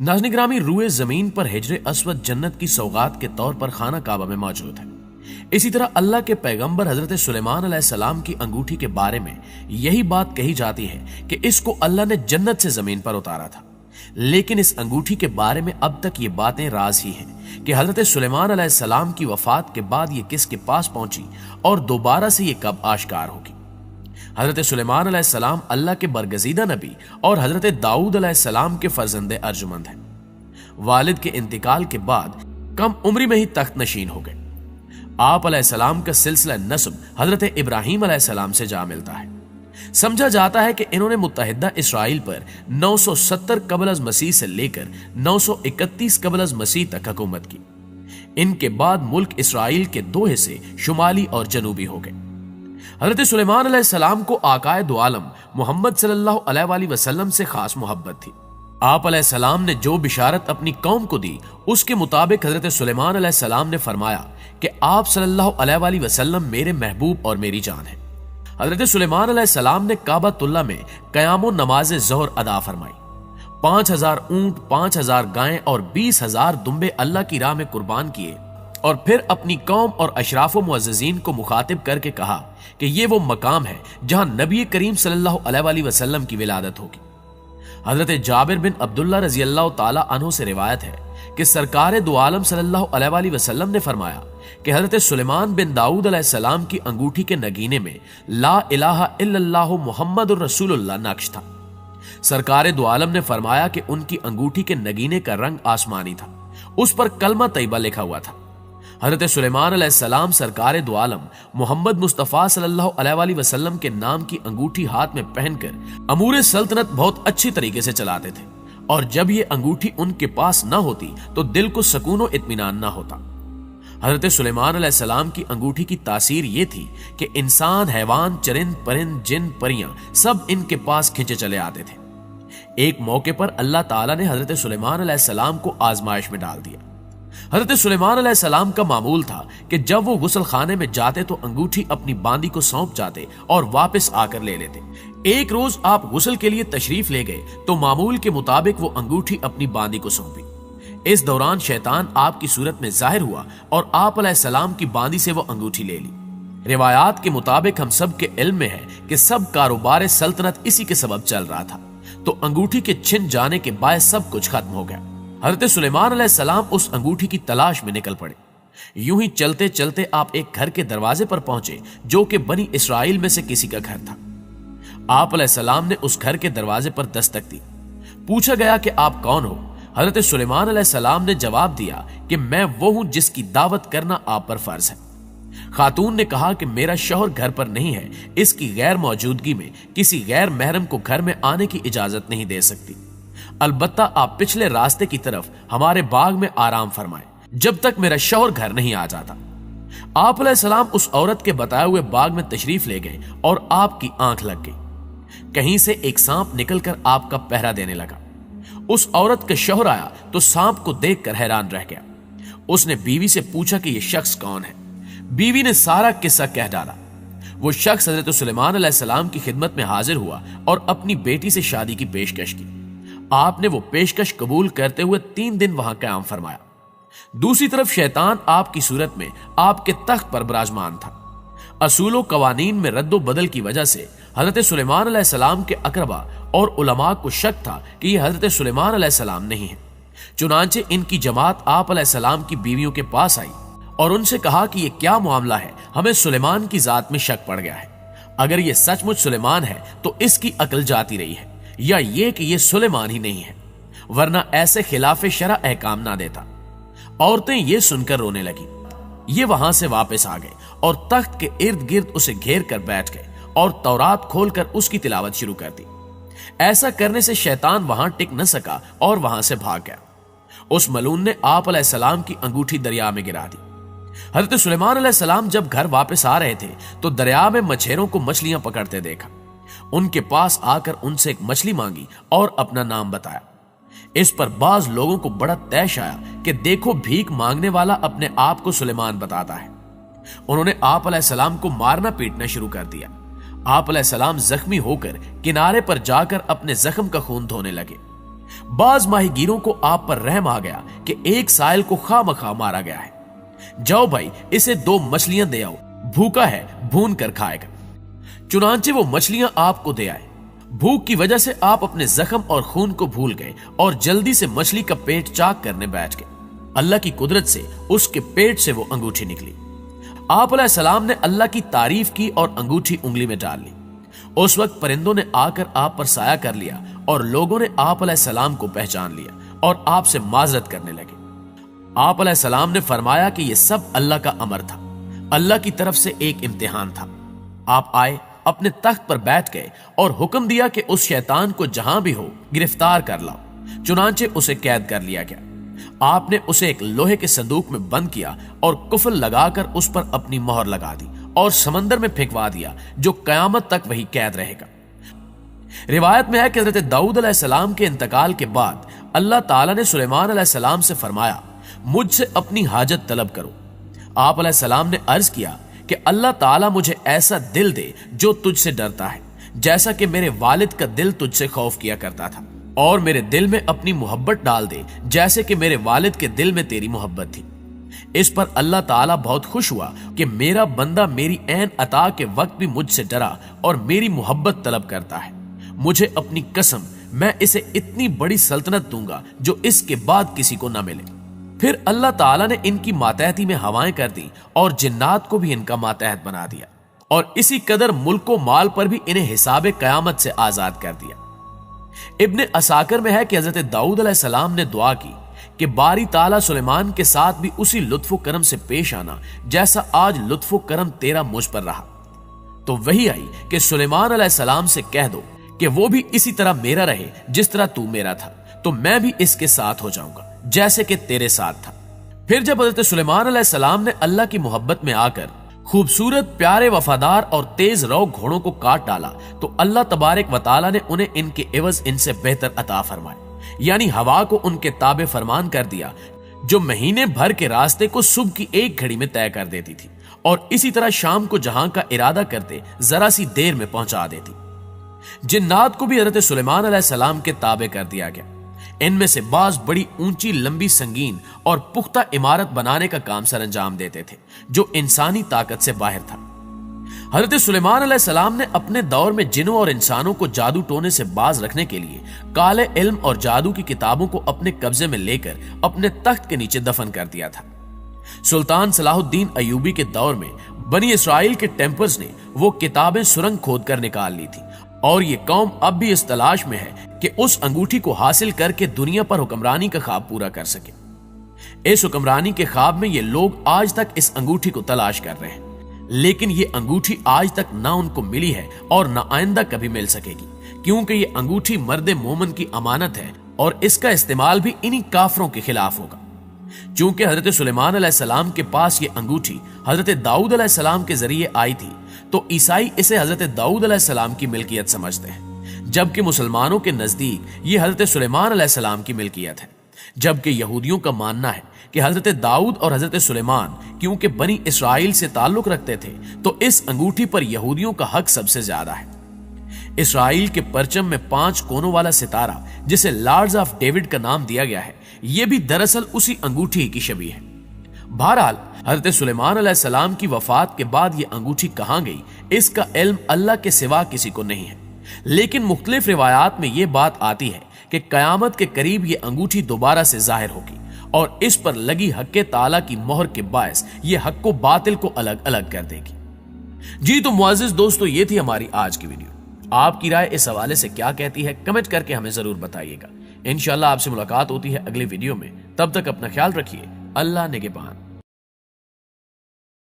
नाज़रीन ग्रामी, रूए जमीन पर हिजरे अस्वद जन्नत की सौगात के तौर पर खाना काबा में मौजूद है। इसी तरह अल्लाह के पैगंबर हजरत सुलेमान अलैहिस्सलाम की अंगूठी के बारे में यही बात कही जाती है कि इसको अल्लाह ने जन्नत से जमीन पर उतारा था। लेकिन इस अंगूठी के बारे में अब तक ये बातें राज ही हैं कि हजरत सुलेमान अलैहिस्सलाम की वफात के बाद ये किसके पास पहुंची और दोबारा से ये कब आश्कार होगी। हजरत सुलेमान अलैहिस्सलाम अल्लाह के बरगजीदा नबी और हजरत दाऊद अलैहिस्सलाम के फर्जंदे अर्जुमंद हैं। वालिद के इंतकाल के बाद कम उम्री में ही तख्त नशीन हो गए। आप अलैहिस्सलाम का सिलसिला नस्ब हजरत इब्राहीम अलैहिस्सलाम से जा मिलता है। समझा जाता है कि इन्होंने मुत्तहिदा इसराइल पर 970 कबल अज़ मसीह से लेकर 931 कबल अज़ मसीह तक हुकूमत की। इनके बाद मुल्क इसराइल के दो हिस्से शुमाली और जनूबी हो गए। हजरत सुलेमान अलैहिस्सलाम को आकाए दो आलम मोहम्मद सल्लल्लाहु अलैहि वसल्लम से खास मोहब्बत थी। आप अलैहिस्सलाम ने जो बिशारत अपनी कौम को दी उसके मुताबिक हजरत सुलेमान अलैहिस्सलाम ने फरमाया कि आप सल्लल्लाहु अलैहि वसल्लम मेरे महबूब और मेरी जान है। हजरत सुलेमान अलैहिस्सलाम ने काबतुल्लाह में क़याम नमाज ज़ोहर अदा फरमाई। 5000 ऊंट, 5000 गायें और 20,000 दुम्बे अल्लाह की राह में कुर्बान किए और फिर अपनी कौम और अशराफ मुअज़्ज़ज़ीन को मुखातिब करके कहा कि ये वो मकाम है जहां नबी करीम सल्लल्लाहु अलैहि वसल्लम की विलादत होगी। हजरत जाबिर बिन अब्दुल्लाह रज़ी अल्लाह ताला अन्हु से रिवायत है कि सरकार दो आलम सल्लल्लाहु अलैहि वसल्लम ने फरमाया कि हजरत सुलेमान बिन दाऊद अलैहिस्सलाम की अंगूठी के नगीने में ला इलाहा इल्लल्लाहु मुहम्मदुर रसूलुल्लाह नक्श था। सरकार दो आलम ने फरमाया कि उनकी अंगूठी के नगीने का रंग आसमानी था, उस पर कलमा तैयबा लिखा हुआ था। हजरत सुलेमान अलैहिस्सलाम सरकार दो आलम मोहम्मद मुस्तफ़ा सल्लल्लाहु अलैहि वसल्लम के नाम की अंगूठी हाथ में पहनकर अमूर सल्तनत बहुत अच्छी तरीके से चलाते थे और जब ये अंगूठी उनके पास ना होती तो दिल को सुकून और इत्मीनान ना होता। हजरत सुलेमान अलैहिस्सलाम की अंगूठी की तासीर ये थी कि इंसान, हैवान, चरिंद परिंद, जिन परियां सब इनके पास खिंचे चले आते थे। एक मौके पर अल्लाह ताला ने हजरत सुलेमान अलैहिस्सलाम को आजमाइश में डाल दिया। हजरत सुलेमान अलैहिस्सलाम का मामूल था कि जब वो गुस्ल खाने में जाते तो अंगूठी अपनी बांदी को सौंप जाते और वापस आकर ले लेते। एक रोज आप गुस्ल के लिए तशरीफ ले गए तो मामूल के मुताबिक वो अंगूठी अपनी बांदी को सौंपी। इस दौरान शैतान आपकी सूरत में जाहिर हुआ और आप अलैहिस्सलाम की बांदी से वो अंगूठी ले ली। रिवायात के मुताबिक हम सब के इल्म में है कि सब कारोबार सल्तनत इसी के सबब चल रहा था, तो अंगूठी के छिन जाने के बाद सब कुछ खत्म हो गया। हजरत सुलेमान अलैहिस्सलाम उस अंगूठी की तलाश में निकल पड़े। यूं ही चलते चलते आप एक घर के दरवाजे पर पहुंचे जो कि बनी इसराइल में से किसी का घर था। आप अलैहिस्सलाम ने उस घर के दरवाजे पर दस्तक दी। पूछा गया कि आप कौन हो। हजरत सुलेमान अलैहिस्सलाम ने जवाब दिया कि मैं वो हूं जिसकी दावत करना आप पर फर्ज है। खातून ने कहा कि मेरा शौहर घर पर नहीं है, इसकी गैर मौजूदगी में किसी गैर महरम को घर में आने की इजाजत नहीं दे सकती। अलबत्ता आप पिछले रास्ते की तरफ हमारे बाग में आराम फरमाएं जब तक मेरा शौहर घर नहीं आ जाता। आप अलैहिस्सलाम उस औरत के बताए हुए बाग में तशरीफ ले गए और आपकी आंख लग गई। कहीं से एक सांप निकलकर आपका पहरा देने लगा। उस औरत का शौहर आया तो सांप को देखकर हैरान रह गया। उसने बीवी से पूछा कि यह शख्स कौन है। बीवी ने सारा किस्सा कह डाला। वो शख्स हजरत सुलेमान अलैहिस्सलाम की खिदमत में हाजिर हुआ और अपनी बेटी से शादी की पेशकश की। आपने वो पेशकश कबूल करते हुए 3 दिन वहां क़याम फरमाया। दूसरी तरफ शैतान आपकी सूरत में आपके तख्त पर विराजमान था। असूलों कवानीन में रद्दो बदल की वजह से हजरत सुलेमान अलैहिस्सलाम के अकरबा और उलमा को शक था कि यह हजरत सुलेमान अलैहिस्सलाम नहीं है। चुनांचे इनकी जमात आप अलैहिस्सलाम की बीवियों के पास आई और उनसे कहा कि यह क्या मामला है, हमें सुलेमान की जात में शक पड़ गया है। अगर यह सचमुच सुलेमान है तो इसकी अकल जाती रही है, या ये कि यह सुलेमान ही नहीं है, वरना ऐसे खिलाफ शरा अहकाम ना देता। औरतें ये सुनकर रोने लगी। ये वहां से वापस आ गए और तख्त के इर्द गिर्द उसे घेर कर बैठ गए और तौरात खोलकर उसकी तिलावत शुरू कर दी। ऐसा करने से शैतान वहां टिक न सका और वहां से भाग गया। उस मलून ने आप अलैहिस्सलाम की अंगूठी दरिया में गिरा दी। हजरत सुलेमान अलैहिस्सलाम जब घर वापस आ रहे थे तो दरिया में मछेरों को मछलियां पकड़ते देखा। उनके पास आकर उनसे एक मछली मांगी और अपना नाम बताया। इस पर बाज लोगों को बड़ा तैश आया कि देखो, भीख मांगने वाला अपने आप को सुलेमान बताता है। उन्होंने आप अलैहिस्सलाम को मारना पीटना शुरू कर दिया। आप अलैहिस्सलाम जख्मी होकर किनारे पर जाकर अपने जख्म का खून धोने लगे। बाज माहीगीरों को आप पर रहम आ गया कि एक साइल को खामखा मारा गया है। जाओ भाई, इसे 2 मछलियां दे आओ, भूखा है, भून कर खाएगा। चुनांचे वो मछलियां आपको दे आए। भूख की वजह से आप अपने जख्म और खून को भूल गए और जल्दी से मछली का पेट चाक करने बैठ गए। अल्लाह की कुदरत से उसके पेट से वो अंगूठी निकली। आप अलैहिस्सलाम ने अल्लाह की तारीफ की और अंगूठी उंगली में डाल ली। उस वक्त परिंदों ने आकर आप पर साया कर लिया और लोगों ने आप अलैहिस्सलाम को पहचान लिया और आपसे माजरत करने लगे। आप अलैहिस्सलाम ने फरमाया कि यह सब अल्लाह का अमर था, अल्लाह की तरफ से एक इम्तिहान था। आप आए, अपने तख्त पर बैठ गए और हुक्म दिया कि उस शैतान को जहां भी हो गिरफ्तार कर लाओ। चुनांचे उसे कैद कर लिया गया। आपने उसे एक लोहे के संदूक में बंद किया और कुफल लगाकर उस पर अपनी मोहर लगा दी और समंदर में फेंकवा दिया, जो कयामत तक वही कैद रहेगा। रिवायत में है कि हजरत दाऊद अलैहिस्सलाम के इंतकाल के बाद अल्लाह ताला ने सुलेमान अलैहिस्सलाम से फरमाया, मुझसे अपनी हाजत तलब करो। आप अलैहिस्सलाम ने अर्ज किया कि अल्लाह ताला मुझे ऐसा दिल दे जो तुझसे डरता है, जैसा कि मेरे वालिद का दिल तुझसे खौफ किया करता था, और मेरे दिल में अपनी मोहब्बत डाल दे जैसे कि मेरे वालिद के दिल में तेरी मोहब्बत थी। इस पर अल्लाह ताला बहुत खुश हुआ कि मेरा बंदा मेरी ऐन अता के वक्त भी मुझसे डरा और मेरी मोहब्बत तलब करता है। मुझे अपनी कसम, मैं इसे इतनी बड़ी सल्तनत दूंगा जो इसके बाद किसी को ना मिले। फिर अल्लाह ताला ने इनकी मातहती में हवाएं कर दी और जिन्नात को भी इनका मातहत बना दिया, और इसी कदर मुल्को माल पर भी इन्हें हिसाबे कयामत से आजाद कर दिया। इब्ने असाकर में है कि हजरत दाऊद अलैहिस्सलाम ने दुआ की कि बारी ताला सुलेमान के साथ भी उसी लुत्फो करम से पेश आना जैसा आज लुत्फो करम तेरा मुझ पर रहा। तो वही आई कि सुलेमान अलैहिस्सलाम से कह दो कि वो भी इसी तरह मेरा रहे जिस तरह तू मेरा था, तो मैं भी इसके साथ हो जाऊंगा जैसे कि तेरे साथ था। फिर जब हजरत सुलेमान अलैहिस्सलाम ने अल्लाह की मोहब्बत में आकर खूबसूरत, प्यारे, वफादार और तेज रौ घोड़ों को काट डाला, तो अल्लाह तबारक व तआला ने उन्हें इनके एवज इनसे बेहतर अता फरमाए, यानी हवा को उनके ताबे फरमान कर दिया, जो महीने भर के रास्ते को सुबह की एक घड़ी में तय कर देती थी, और इसी तरह शाम को जहां का इरादा करते जरा सी देर में पहुंचा देती। जिन्नात को भी हजरत सुलेमान अलैहिस्सलाम के ताबे कर दिया गया। इनमें से बाज बड़ी ऊंची, लंबी, संगीन और पुख्ता इमारत बनाने का काम सर अंजाम देते थे, जो इंसानी ताकत से बाहर था। हजरत सुलेमान अलैहिस्सलाम ने अपने दौर में जिनों और इंसानों को जादू टोने से बाज रखने के लिए काले इल्म और जादू की किताबों को अपने कब्जे में लेकर अपने तख्त के नीचे दफन कर दिया था। सुल्तान सलाहुद्दीन अयूबी के दौर में बनी इसराइल के टेम्पल्स ने वो किताबें सुरंग खोद कर निकाल ली थी, और ये कौम अब भी इस तलाश में है कि उस अंगूठी को हासिल करके दुनिया पर हुक्मरानी का ख्वाब पूरा कर सके। इस हुक्मरानी के ख्वाब में ये लोग आज तक इस अंगूठी को तलाश कर रहे हैं, लेकिन ये अंगूठी आज तक ना उनको मिली है और ना आइंदा कभी मिल सकेगी, क्योंकि ये अंगूठी मर्द मोमन की अमानत है और इसका इस्तेमाल भी इन्हीं काफरों के खिलाफ होगा। चूंकि हजरत सुलेमान अलैहिस्सलाम के पास ये अंगूठी हजरत दाऊद अलैहिस्सलाम के जरिए आई थी, तो ईसाई इसे हजरत दाऊद अलैहिस्सलाम की मिल्कियत समझते हैं, जबकि मुसलमानों के नजदीक ये हजरत सुलेमान अलैहिस्सलाम की मिल्कियत है। जबकि यहूदियों का मानना है कि हजरत दाऊद और हजरत सुलेमान क्योंकि बनी इसराइल से ताल्लुक रखते थे, तो इस अंगूठी पर यहूदियों का हक सबसे ज्यादा है। इसराइल के परचम में 5 कोनों वाला सितारा, जिसे लॉर्ड्स ऑफ डेविड का नाम दिया गया है, यह भी दरअसल उसी अंगूठी की शबीह है। बहरहाल हजरत सुलेमान अलैहिस्सलाम की वफात के बाद यह अंगूठी कहां गई, इसका इल्म अल्लाह के सिवा किसी को नहीं है, लेकिन मुख्तलिफ रिवायात में यह बात आती है कि कयामत के करीब यह अंगूठी दोबारा से जाहिर होगी और इस पर लगी हक़ ताला की मोहर के बायस यह हक़ को बातिल को अलग अलग कर देगी। जी तो मुअज़्ज़िज़ दोस्तों, ये थी हमारी आज की वीडियो। आपकी राय इस हवाले से क्या कहती है, कमेंट करके हमें जरूर बताइएगा। इंशाअल्लाह आपसे मुलाकात होती है अगली वीडियो में। तब तक अपना ख्याल रखिए। अल्लाह निगहबान।